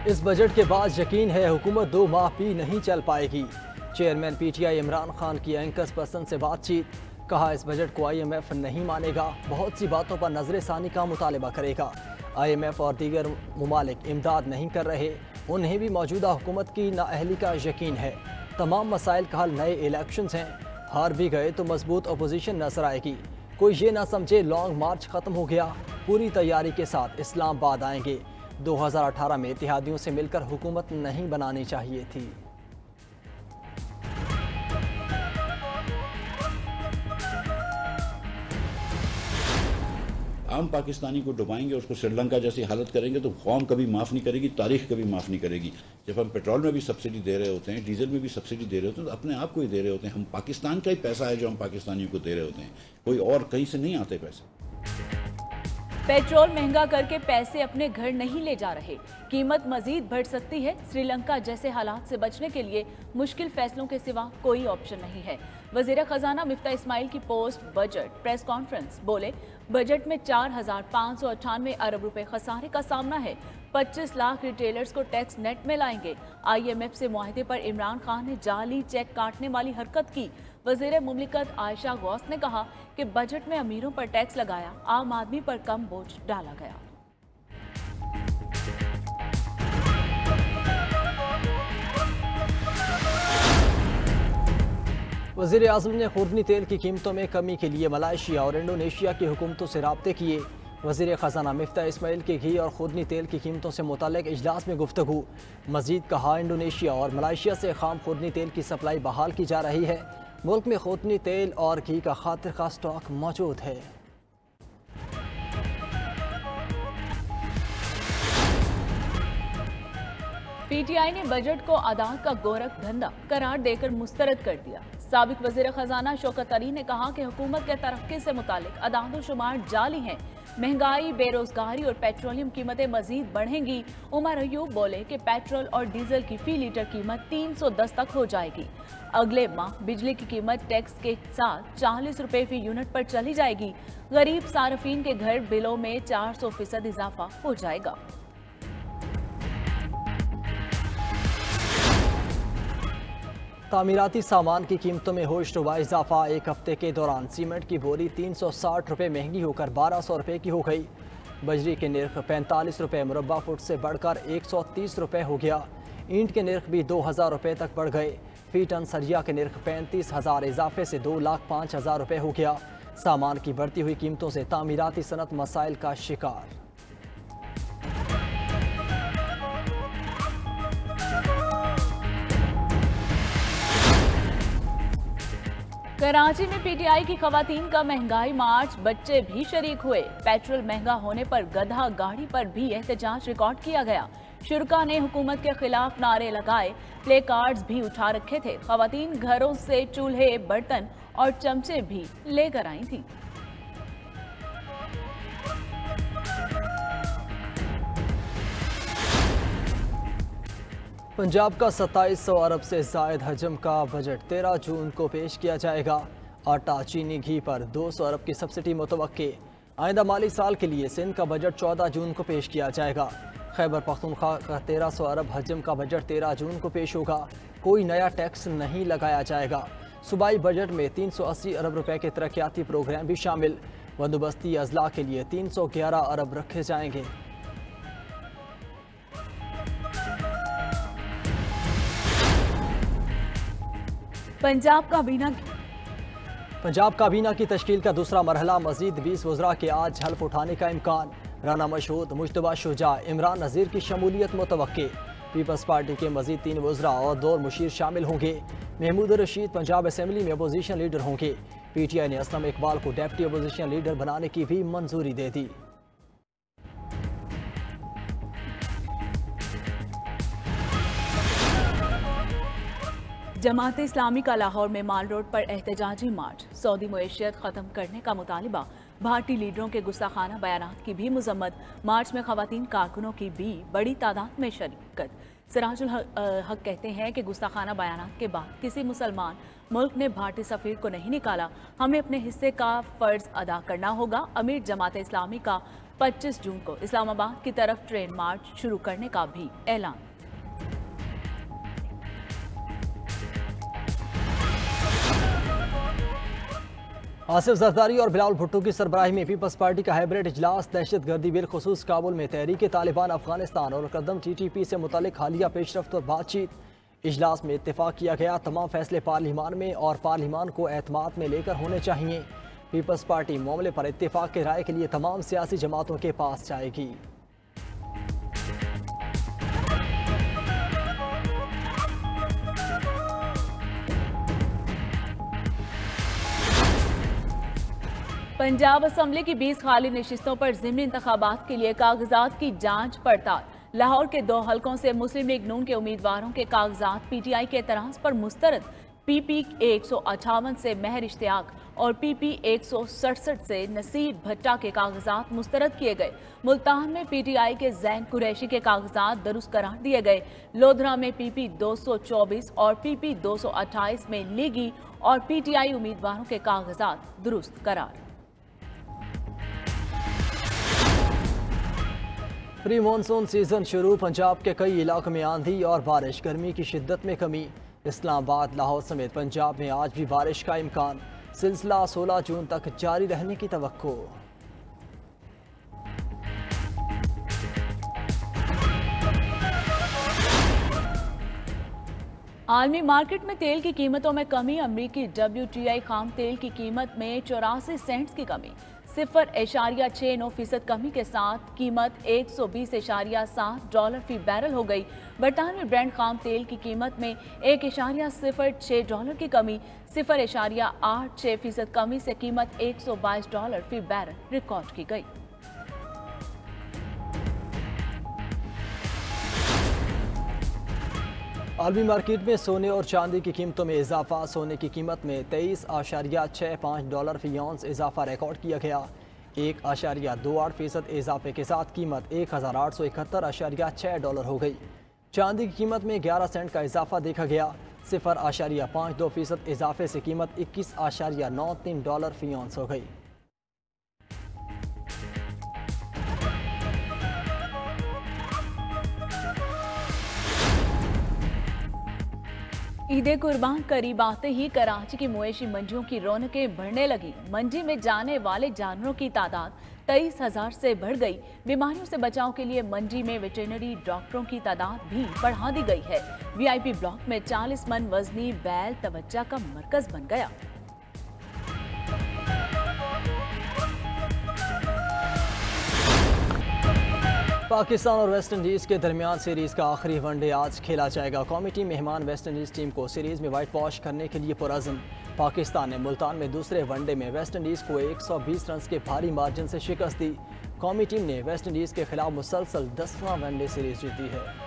इस बजट के बाद यकीन है हुकूमत 2 माह भी नहीं चल पाएगी। चेयरमैन पीटीआई इमरान खान की एंकर्स पर्सन से बातचीत। कहा इस बजट को आईएमएफ नहीं मानेगा, बहुत सी बातों पर नजरसानी का मुतालबा करेगा। आईएमएफ और दीगर मुमालिक इमदाद नहीं कर रहे, उन्हें भी मौजूदा हुकूमत की नाअहली का यकीन है। तमाम मसाइल का हल नए इलेक्शन हैं, हार भी गए तो मजबूत अपोजिशन नजर आएगी। कोई ये ना समझे लॉन्ग मार्च खत्म हो गया, पूरी तैयारी के साथ इस्लामाबाद आएंगे। 2018 में इत्तेहादियों से मिलकर हुकूमत नहीं बनानी चाहिए थी। आम पाकिस्तानी को डुबाएंगे, उसको श्रीलंका जैसी हालत करेंगे तो कौम कभी माफ़ नहीं करेगी, तारीख कभी माफ़ नहीं करेगी। जब हम पेट्रोल में भी सब्सिडी दे रहे होते हैं, डीजल में भी सब्सिडी दे रहे होते हैं, तो अपने आप को ही दे रहे होते हैं। हम पाकिस्तान का ही पैसा है जो हम पाकिस्तानियों को दे रहे होते हैं, कोई और कहीं से नहीं आते पैसे। पेट्रोल महंगा करके पैसे अपने घर नहीं ले जा रहे, कीमत मजीद बढ़ सकती है। श्रीलंका जैसे हालात से बचने के लिए मुश्किल फैसलों के सिवा कोई ऑप्शन नहीं है। वजीर खजाना मिफ्ता इस्माइल की पोस्ट बजट प्रेस कॉन्फ्रेंस बोले, बजट में 4,598 अरब रुपए खसारे का सामना है। 25 लाख रिटेलर्स को टैक्स नेट में लाएंगे। आईएमएफ से मुआहदे पर इमरान खान ने जाली चेक काटने वाली हरकत की। वज़ीर मुमलिकत आयशा गौस ने कहा कि बजट में अमीरों पर टैक्स लगाया, आम आदमी पर कम बोझ डाला गया। वज़ीर आज़म ने खुर्दनी तेल की कीमतों में कमी के लिए मलाइशिया और इंडोनेशिया की हुकूमतों से राब्ते किए। वज़ीर ख़जाना मिफ्ता इस्माइल के घी और खुर्दनी तेल की कीमतों से मुताल्लिक़ इजलास में गुफ्तगू। मज़ीद कहा, इंडोनेशिया और मलाइशिया से खाम खुर्दनी तेल की सप्लाई बहाल की जा रही है। मुल्क में खुर्दनी तेल और घी का खातिर का स्टॉक मौजूद है। पीटीआई ने बजट को आदात का गोरख धंधा करार देकर मुस्तरद कर दिया। साबिक वज़ीर खजाना शौकत अली ने कहा कि हुकूमत के तरक्की से मुतालिक अदाद शुमार जाली हैं। महंगाई, बेरोजगारी और पेट्रोलियम कीमतें मजीद बढ़ेंगी। उमर अयूब बोले कि पेट्रोल और डीजल की फी लीटर कीमत 310 तक हो जाएगी। अगले माह बिजली की कीमत टैक्स के साथ 40 रुपए फी यूनिट पर चली जाएगी। गरीब सार्फिन के घर बिलों में 400% इजाफा हो जाएगा। तामीराती सामान की कीमतों में होशरुबा इजाफा। एक हफ्ते के दौरान सीमेंट की बोरी 360 रुपये महंगी होकर 1200 रुपये की हो गई। बजरी के निर्ख 45 रुपये मुरब्बा फुट से बढ़कर 130 रुपये हो गया। ईंट के निर्ख भी 2000 रुपये तक बढ़ गए। फी टन सरिया के निर्ख 35,000 इजाफे से 2,05,000 रुपये हो गया। सामान की बढ़ती हुई कीमतों से तामीराती सनत मसाइल का शिकार। कराची में पीटीआई की खवातीन का महंगाई मार्च, बच्चे भी शरीक हुए। पेट्रोल महंगा होने पर गधा गाड़ी पर भी एहतजाज रिकॉर्ड किया गया। शुरका ने हुकूमत के खिलाफ नारे लगाए, प्ले कार्ड्स भी उठा रखे थे। खवातीन घरों से चूल्हे, बर्तन और चमचे भी लेकर आई थी। पंजाब का 2700 अरब से जायद हजम का बजट 13 जून को पेश किया जाएगा। आटा, चीनी, घी पर 200 अरब की सब्सिडी मुतवक्के। आइंदा माली साल के लिए सिंध का बजट 14 जून को पेश किया जाएगा। खैबर पख्तूनख्वा का 1300 अरब हजम का बजट 13 जून को पेश होगा। कोई नया टैक्स नहीं लगाया जाएगा। सूबाई बजट में 380 अरब रुपए के तरक्याती प्रोग्राम भी शामिल। बंदोबस्ती अजला के लिए 311 अरब रखे जाएंगे। पंजाब काबीना की तश्कील का दूसरा मरहला। मजीद 20 वज़रा के आज हल्फ उठाने का इम्कान। राना मशहूद, मुश्तबा शुजा, इमरान नज़ीर की शमूलियत मुतवक्के। पीपल्स पार्टी के मजीद 3 वज़रा और 2 मुशीर शामिल होंगे। महमूद रशीद पंजाब असम्बली में अपोजिशन लीडर होंगे। पीटीआई ने असलम इकबाल को डेप्टी अपोजिशन लीडर बनाने की भी मंजूरी दे दी। जमात इस्लामी का लाहौर में माल रोड पर एहतजाजी मार्च। सऊदी मुईशत खत्म करने का मुतालिबा। भारतीय लीडरों के गुस्ताखाना बयानात की भी मजम्मत। मार्च में खवातीन कारकुनों की भी बड़ी तादाद में शरीकत। सिराजुल हक कहते हैं कि गुस्ताखाना बयानात के बाद किसी मुसलमान मुल्क ने भारतीय सफीर को नहीं निकाला। हमें अपने हिस्से का फर्ज अदा करना होगा। अमीर जमात इस्लामी का 25 जून को इस्लामाबाद की तरफ ट्रेन मार्च शुरू करने का भी ऐलान। आसिफ जरदारी और बिलावल भुट्टो की सरबराही में पीपल्स पार्टी का हाइब्रिड इजलास, दहशतगर्दी बिलखुसूस काबुल में तहरीक तालिबान अफगानिस्तान और कदम TTP से मुतालिक हालिया पेशरफ्त और बातचीत। इजलास में इत्तेफाक किया गया तमाम फैसले पार्लिमान में और पार्लिमान को एतमाद में लेकर होने चाहिए। पीपल्स पार्टी मामले पर इत्तेफाक की राय के लिए तमाम सियासी जमातों के पास जाएगी। पंजाब असम्बली की 20 खाली नशिस्तों पर ज़िमनी इंतखाबात के लिए कागजात की जांच पड़ताल। लाहौर के 2 हलकों से मुस्लिम लीग नून के उम्मीदवारों के कागजात PTI के एतराज़ पर मुस्तरद। PP 158 से महर इश्तियाक और PP 167 से नसीर भट्टा के कागजात मुस्तरद किए गए। मुल्तान में PTI के जैन कुरैशी के कागजात दुरुस्त करार दिए गए। लोधरा में PP 224 और PP 228 में लीगी और PTI उम्मीदवारों के कागजात दुरुस्त करार। प्री मानसून सीजन शुरू, पंजाब के कई इलाकों में आंधी और बारिश, गर्मी की शिद्दत में कमी। इस्लामाबाद, लाहौर समेत पंजाब में आज भी बारिश का इम्कान, सिलसिला 16 जून तक जारी रहने की तवक्को। आलमी मार्केट में तेल की कीमतों में कमी, अमरीकी WTI खाम तेल की कीमत में 84 सेंट्स की कमी, 0.69% कमी के साथ कीमत $120.7 फी बैरल हो गई। बरतानवी ब्रांड खाम तेल की कीमत में $1.06 की कमी, 0.86% कमी से कीमत $122 फी बैरल रिकॉर्ड की गई। आलमी मार्केट में सोने और चांदी की कीमतों में इजाफा, सोने की कीमत में $23.65 फी औंस इजाफा रिकॉर्ड किया गया। 1.28% इजाफे के साथ कीमत $1871.6 हो गई। चांदी की कीमत में 11 सेंट का इजाफा देखा गया। 0.52% इजाफे से कीमत $21.93 फी औंस हो गई। ईद कुर्बान करीब आते ही कराची की मवेशी मंडियों की रौनकें बढ़ने लगी। मंडी में जाने वाले जानवरों की तादाद 23,000 से बढ़ गई। बीमारियों से बचाव के लिए मंडी में वेटरनरी डॉक्टरों की तादाद भी बढ़ा दी गई है। VIP ब्लॉक में 40 मन वजनी बैल तवज्जो का मरकज बन गया। पाकिस्तान और वेस्ट इंडीज़ के दरमियान सीरीज़ का आखिरी वनडे आज खेला जाएगा। कौमी टीम मेहमान वेस्ट इंडीज़ टीम को सीरीज़ में वाइट वॉश करने के लिए पुरअज़्म। पाकिस्तान ने मुल्तान में दूसरे वनडे में वेस्ट इंडीज़ को 120 रन के भारी मार्जिन से शिकस्त दी। कौमी टीम ने वेस्ट इंडीज़ के खिलाफ मुसलसल 10वां वनडे सीरीज़ जीती है।